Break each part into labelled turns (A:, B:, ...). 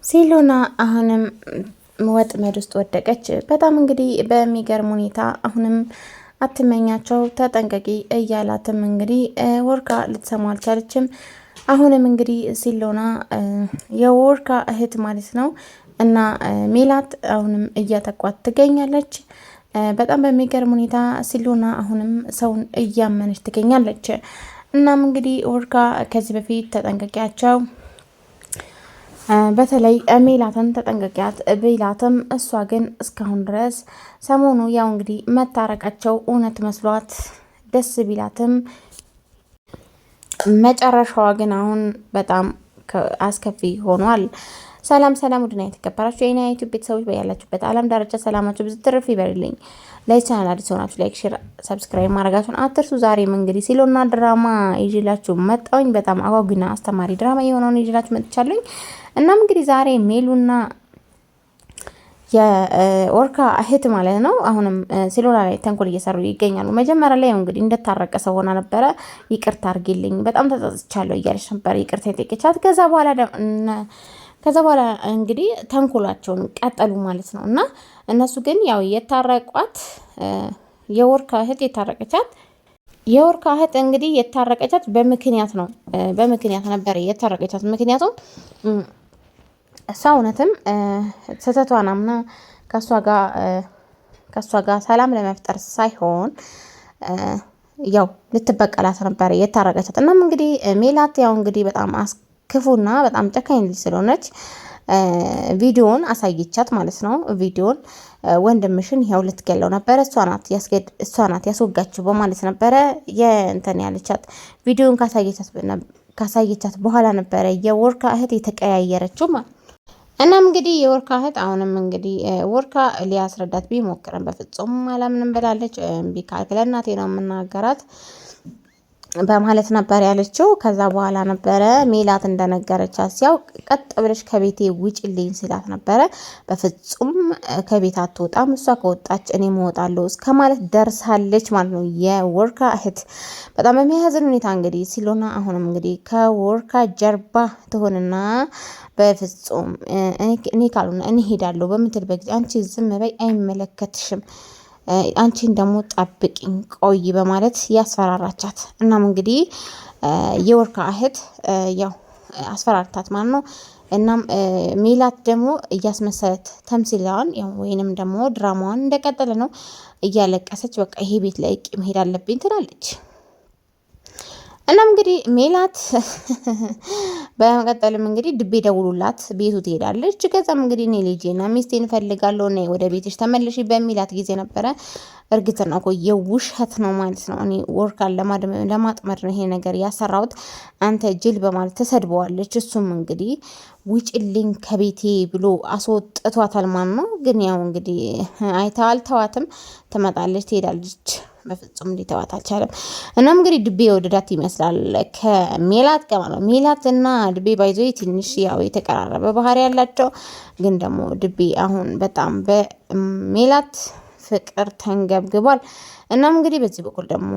A: ሲሉና አሁንም ወጥመድ ውስጥ ወደቀች። በጣም እንግዲህ በሚገርም ሁኔታ አሁንም አትመኛቸው ተጠንቀቂ እያላትም እንግዲህ ወርካ ልትሰማ አልቻለችም። አሁንም እንግዲህ ሲሎና የወርካ እህት ማለት ነው እና ሜላት አሁንም እያጠቋት ትገኛለች። በጣም በሚገርም ሁኔታ ሲሎና አሁንም ሰውን እያመነች ትገኛለች። እናም እንግዲህ ወርካ ከዚህ በፊት ተጠንቀቂያቸው በተለይ ሜላትን ተጠንቀቂያት ቢላትም እሷ ግን እስካሁን ድረስ ሰሞኑ ያው እንግዲህ መታረቃቸው እውነት መስሏት ደስ ቢላትም መጨረሻዋ ግን አሁን በጣም አስከፊ ሆኗል። ሰላም ሰላም፣ ውድና የተከበራችሁ የኔ ዩቲዩብ ቤተሰቦች በያላችሁበት ዓለም ዳርቻ ሰላማችሁ ብዙ ትርፍ ይበልልኝ። ለቻናል አዲስ ሆናችሁ ላይክ፣ ሼር፣ ሰብስክራይብ ማድረጋችሁን አትርሱ። ዛሬም እንግዲህ ሲሎና ድራማ ይዤላችሁ መጣሁኝ። በጣም አጓጊና አስተማሪ ድራማ የሆነውን ይዤላችሁ መጥቻለሁኝ። እናም እንግዲህ ዛሬ ሜሉና የወርካ እህት ማለት ነው አሁንም ሲሎና ላይ ተንኮል እየሰሩ ይገኛሉ። መጀመሪያ ላይ እንግዲህ እንደታረቀ ሰው ሆና ነበረ። ይቅርታ አድርጊልኝ በጣም ተጸጽቻለሁ እያለች ነበር ይቅርታ የጠየቀቻት። ከዛ በኋላ እንግዲህ ተንኮላቸውን ቀጠሉ ማለት ነው። እና እነሱ ግን ያው የታረቋት የወርካ እህት የወርካ እህት እንግዲህ የታረቀቻት በምክንያት ነው። በምክንያት ነበር የታረቀቻት። ምክንያቱም እሷ እውነትም ስህተቷን አምና ከእሷ ጋር ሰላም ለመፍጠር ሳይሆን ያው ልትበቀላት ነበር የታረቀቻት። እናም እንግዲህ ሜላት ያው እንግዲህ በጣም ክፉና በጣም ጨካኝ ልጅ ስለሆነች ቪዲዮን አሳየቻት ማለት ነው። ቪዲዮን ወንድምሽን ይኸው ልትገለው ነበረ እሷ ናት ያስወጋችው በማለት ነበረ የእንትን ያለቻት። ቪዲዮን ካሳየቻት በኋላ ነበረ የወርካ እህት የተቀያየረችው ማለት። እናም እንግዲህ የወርካ እህት አሁንም እንግዲህ ወርካ ሊያስረዳት ቢሞክረን በፍጹም አላምንም ብላለች። እምቢ ካልክ ለእናቴ ነው የምናገራት በማለት ነበር ያለችው። ከዛ በኋላ ነበረ ሜላት እንደነገረቻት ሲያውቅ ቀጥ ብለሽ ከቤቴ ውጭልኝ ሲላት ነበረ። በፍጹም ከቤት አትወጣም፣ እሷ ከወጣች እኔ እወጣለሁ እስከ ማለት ደርሳለች ማለት ነው የወርካ እህት። በጣም በሚያሳዝን ሁኔታ እንግዲህ ሲሎና አሁንም እንግዲህ ከወርካ ጀርባ ትሆንና በፍጹም እኔ ካልሆነ እኔ ሄዳለሁ በምትልበት ጊዜ አንቺ ዝም በይ አይመለከትሽም፣ አንቺን ደግሞ ጠብቂኝ ቆይ በማለት ያስፈራራቻት። እናም እንግዲህ የወርካ እህት ያው አስፈራርታት ማለት ነው። እናም ሜላት ደግሞ እያስመሰለት ተምሲላዋን ወይንም ደግሞ ድራማዋን እንደቀጠለ ነው። እያለቀሰች በቃ ይሄ ቤት ላይ መሄድ አለብኝ ትላለች። እናም እንግዲህ ሜላት በመቀጠልም እንግዲህ ድቤ ደውሉላት ቤቱ ትሄዳለች። ከዛም እንግዲህ እኔ ልጄና ሚስቴን እፈልጋለሁ እና ወደ ቤትሽ ተመለሽ በሚላት ጊዜ ነበረ እርግጥና እኮ የውሸት ነው ማለት ነው፣ እኔ ወርካን ለማጥመድ ነው ይሄ ነገር ያሰራሁት አንተ ጅል በማለት ተሰድበዋለች። እሱም እንግዲህ ውጭልኝ ከቤቴ ብሎ አስወጥቷታል ማለት ነው። ግን ያው እንግዲህ አልተዋትም፣ ትመጣለች ትሄዳለች። በፍጹም ሊተዋት አልቻለም። እናም እንግዲህ ድቤ የወደዳት ይመስላል ከሜላት ጋር ማለት ነው። ሜላት እና ድቤ ባይዞ ትንሽ ያው የተቀራረበ ባህሪ ያላቸው፣ ግን ደግሞ ድቤ አሁን በጣም በሜላት ፍቅር ተንገብግቧል። እናም እንግዲህ በዚህ በኩል ደግሞ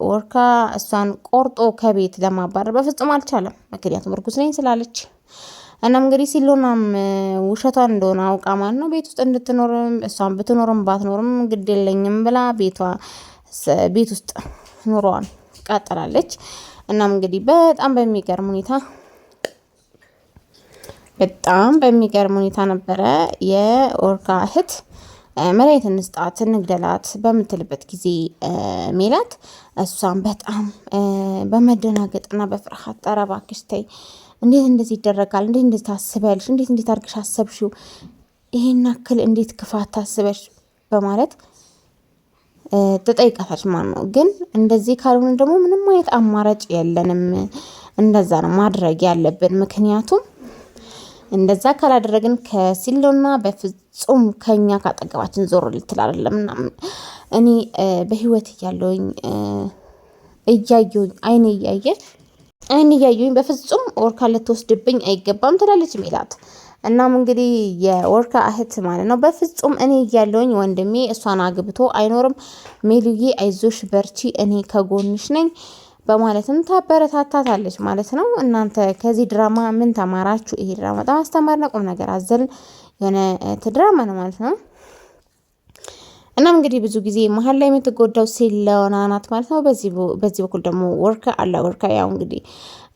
A: ወርካ እሷን ቆርጦ ከቤት ለማባረር በፍጹም አልቻለም። ምክንያቱም እርጉዝ ነኝ ስላለች። እናም እንግዲህ ሲሎናም ውሸቷን እንደሆነ አውቃ ማለት ነው ቤት ውስጥ እንድትኖርም እሷን ብትኖርም ባትኖርም ግድ የለኝም ብላ ቤት ውስጥ ኑሯን ቀጥላለች። እናም እንግዲህ በጣም በሚገርም ሁኔታ ነበረ የወርካ እህት መድኃኒት እንስጣት እንግደላት በምትልበት ጊዜ ሜላት እሷን በጣም በመደናገጥና በፍርሃት ኧረ እባክሽ ተይ፣ እንዴት እንደዚህ ይደረጋል? እንዴት እንደዚህ ታስቢያለሽ? እንዴት አድርግሽ አሰብሽው? ይሄን ያክል እንዴት ክፋት ታስበሽ? በማለት ትጠይቃታለች ማለት ነው። ግን እንደዚህ ካልሆነ ደግሞ ምንም አይነት አማራጭ የለንም፣ እንደዛ ነው ማድረግ ያለብን። ምክንያቱም እንደዛ ካላደረግን ከሲሎና በፍጹም ከኛ ካጠገባችን ዞር ልትል አይደለም። እኔ በህይወት እያለሁኝ አይኔ እያየሁኝ በፍጹም ወርካ ልትወስድብኝ አይገባም ትላለች ሜላት። እናም እንግዲህ የወርካ እህት ማለት ነው በፍጹም እኔ እያለሁኝ ወንድሜ እሷን አግብቶ አይኖርም፣ ሜሉዬ አይዞሽ በርቺ፣ እኔ ከጎንሽ ነኝ በማለትም ታበረታታታለች ማለት ነው። እናንተ ከዚህ ድራማ ምን ተማራችሁ? ይሄ ድራማ በጣም አስተማሪና ቁም ነገር አዘል የሆነ ድራማ ነው ማለት ነው። እናም እንግዲህ ብዙ ጊዜ መሀል ላይ የምትጎዳው ሴለና ናት ማለት ነው። በዚህ በኩል ደግሞ ወርካ አለ። ወርካ ያው እንግዲህ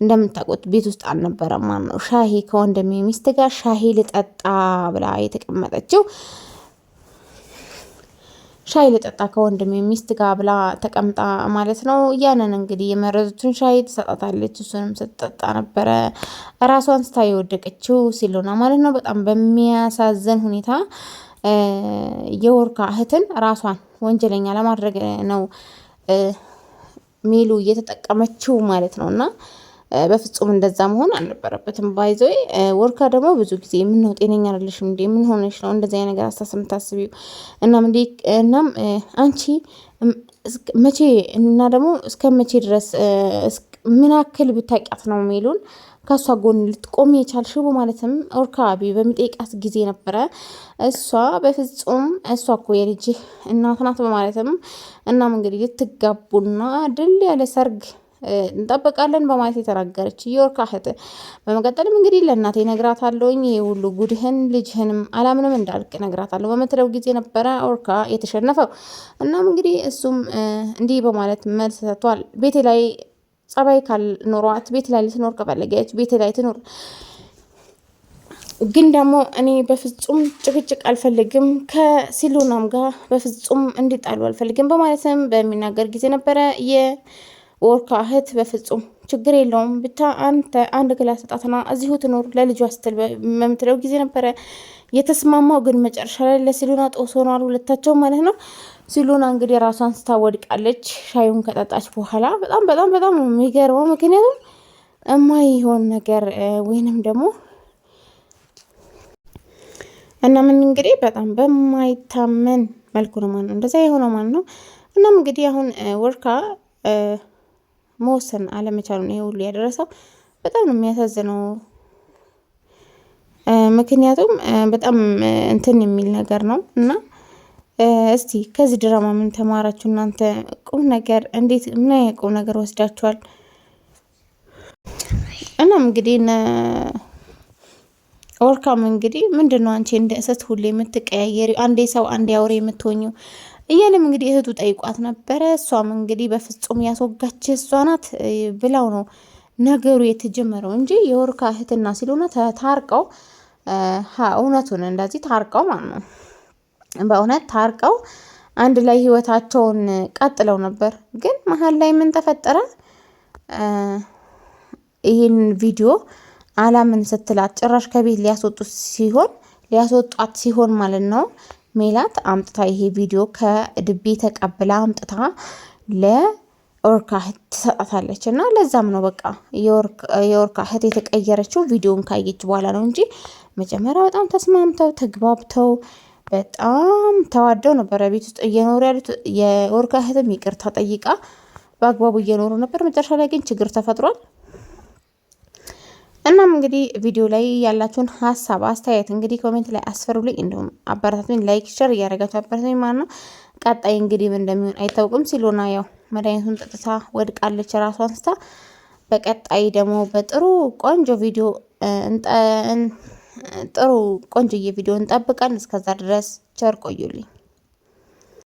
A: እንደምታውቁት ቤት ውስጥ አልነበረም ማለት ነው። ሻሂ ከወንድሜ ሚስት ጋር ሻሂ ልጠጣ ብላ የተቀመጠችው ሻይ ልጠጣ ከወንድሜ ሚስት ጋር ብላ ተቀምጣ ማለት ነው። ያንን እንግዲህ የመረዙትን ሻይ ትሰጣታለች። እሱንም ስትጠጣ ነበረ ራሷን ስታ የወደቀችው ሲሉና ማለት ነው። በጣም በሚያሳዝን ሁኔታ የወርካ እህትን ራሷን ወንጀለኛ ለማድረግ ነው ሚሉ እየተጠቀመችው ማለት ነው። እና በፍጹም እንደዛ መሆን አልነበረበትም። ባይዞ ወርካ ደግሞ ብዙ ጊዜ ምነው ጤነኛ አይደለሽም እንዴ? ምን ሆነሽ ነው እንደዚህ አይነት ነገር አስተሳሰብ የምታስቢው? እናም አንቺ መቼ እና ደግሞ እስከ መቼ ድረስ ምን ያክል ብታውቂያት ነው ሚሉን ከእሷ ጎን ልትቆሚ የቻልሽው? በማለትም ወርካቢ በሚጠይቃት ጊዜ ነበረ እሷ በፍጹም እሷ እኮ የልጅህ እናት ናት በማለትም እናም እንግዲህ ልትጋቡና ድል ያለ ሰርግ እንጠብቃለን በማለት የተናገረች የወርካ እህት። በመቀጠልም እንግዲህ ለእናቴ ነግራታለሁኝ ይሄ ሁሉ ጉድህን ልጅህንም አላምንም እንዳልክ ነግራታለሁ በምትለው ጊዜ ነበረ ወርካ የተሸነፈው። እናም እንግዲህ እሱም እንዲህ በማለት መልስ ሰጥቷል። ቤቴ ላይ ጸባይ ካልኖሯት ቤት ላይ ልትኖር ከፈለገች ቤት ላይ ትኖር፣ ግን ደግሞ እኔ በፍጹም ጭቅጭቅ አልፈልግም፣ ከሲሉናም ጋር በፍጹም እንዲጣሉ አልፈልግም በማለትም በሚናገር ጊዜ ነበረ የወርካ እህት በፍጹም ችግር የለውም ብቻ አንድ ክላስ ስጣትና እዚሁ ትኖር ለልጇ ስትል በምትለው ጊዜ ነበረ የተስማማው። ግን መጨረሻ ላይ ለሲሉና ጦስ ሆኗል ሁለታቸው ማለት ነው። ሲሉና እንግዲህ ራሷን ስታወድቃለች ሻዩን ከጠጣች በኋላ። በጣም በጣም በጣም ነው የሚገርመው። ምክንያቱም የማይሆን ነገር ወይንም ደግሞ እና ምን እንግዲህ በጣም በማይታመን መልኩ ነው ማለት ነው እንደዛ የሆነው ማለት ነው። እናም እንግዲህ አሁን ወርካ መወሰን አለመቻሉን ይሄ ሁሉ ያደረሰው በጣም ነው የሚያሳዝነው። ምክንያቱም በጣም እንትን የሚል ነገር ነው። እና እስቲ ከዚህ ድራማ ምን ተማራችሁ እናንተ? ቁም ነገር እንዴት ምን አይነት ቁም ነገር ወስዳችኋል? እናም እንግዲህ ወርካም እንግዲህ ምንድን ነው አንቺ እንደ እሰት ሁሌ የምትቀያየሪ አንዴ ሰው አንዴ አውሬ የምትሆኙ እያለም እንግዲህ እህቱ ጠይቋት ነበረ። እሷም እንግዲህ በፍጹም ያስወጋች እሷ ናት ብላው ነው ነገሩ የተጀመረው እንጂ የወርካ እህትና ሲሉና ታርቀው እውነቱን እንደዚህ ታርቀው ማለት ነው በእውነት ታርቀው አንድ ላይ ህይወታቸውን ቀጥለው ነበር። ግን መሀል ላይ ምን ተፈጠረ? ይህን ቪዲዮ አላምን ስትላት ጭራሽ ከቤት ሊያስወጧት ሲሆን ማለት ነው ሜላት አምጥታ ይሄ ቪዲዮ ከድቤ ተቀብላ አምጥታ ለወርካ እህት ትሰጣታለች። እና ለዛም ነው በቃ የወርካ እህት የተቀየረችው ቪዲዮን ካየች በኋላ ነው እንጂ መጀመሪያ በጣም ተስማምተው ተግባብተው በጣም ተዋደው ነበረ ቤት ውስጥ እየኖሩ ያሉት። የወርካ እህትም ይቅርታ ጠይቃ በአግባቡ እየኖሩ ነበር። መጨረሻ ላይ ግን ችግር ተፈጥሯል። እናም እንግዲህ ቪዲዮ ላይ ያላችሁን ሀሳብ አስተያየት እንግዲህ ኮሜንት ላይ አስፈሩልኝ። እንዲሁም አበረታቱኝ፣ ላይክ ሸር እያደረጋችሁ አበረታቱኝ ማለት ነው። ቀጣይ እንግዲህ ምን እንደሚሆን አይታወቅም። ሲሉና ያው መድኃኒቱን ጠጥታ ወድቃለች ራሷን ስታ። በቀጣይ ደግሞ በጥሩ ቆንጆ ቪዲዮ ቆንጆዬ ቪዲዮ እንጠብቃለን። እስከዛ ድረስ ቸር ቆዩልኝ።